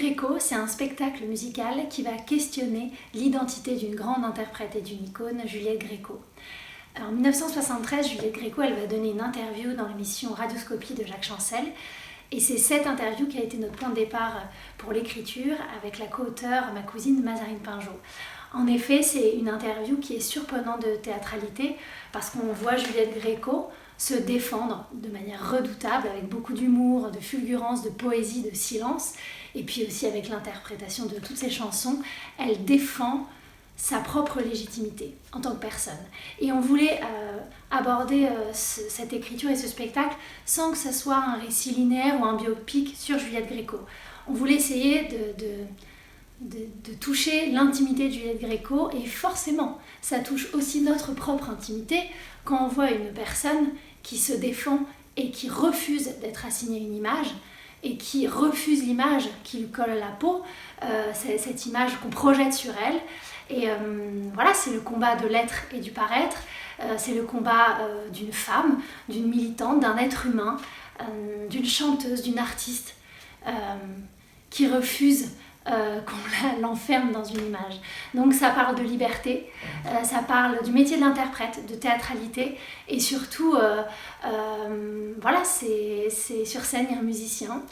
Gréco, c'est un spectacle musical qui va questionner l'identité d'une grande interprète et d'une icône, Juliette Gréco. En 1973, Juliette Gréco, elle va donner une interview dans l'émission Radioscopie de Jacques Chancel. Et c'est cette interview qui a été notre point de départ pour l'écriture avec la co-auteure, ma cousine Mazarine Pinjot. En effet, c'est une interview qui est surprenante de théâtralité parce qu'on voit Juliette Gréco se défendre de manière redoutable avec beaucoup d'humour, de fulgurance, de poésie, de silence, et puis aussi avec l'interprétation de toutes ses chansons. Elle défend sa propre légitimité en tant que personne. Et on voulait aborder cette écriture et ce spectacle sans que ce soit un récit linéaire ou un biopic sur Juliette Gréco. On voulait essayer de toucher l'intimité de Juliette Gréco, et forcément, ça touche aussi notre propre intimité quand on voit une personne qui se défend et qui refuse d'être assignée une image, et qui refuse l'image qui lui colle à la peau, cette image qu'on projette sur elle. Et voilà, c'est le combat de l'être et du paraître, c'est le combat d'une femme, d'une militante, d'un être humain, d'une chanteuse, d'une artiste qui refuse qu'on l'enferme dans une image. Donc ça parle de liberté, ça parle du métier de l'interprète, de théâtralité, et surtout, voilà, c'est sur scène, il y a un musicien,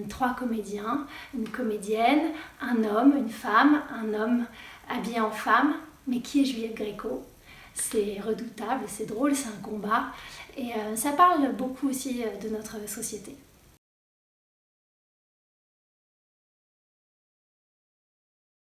3 comédiens, une comédienne, un homme, une femme, un homme habillé en femme. Mais qui est Juliette Gréco? C'est redoutable, c'est drôle, c'est un combat, et ça parle beaucoup aussi de notre société.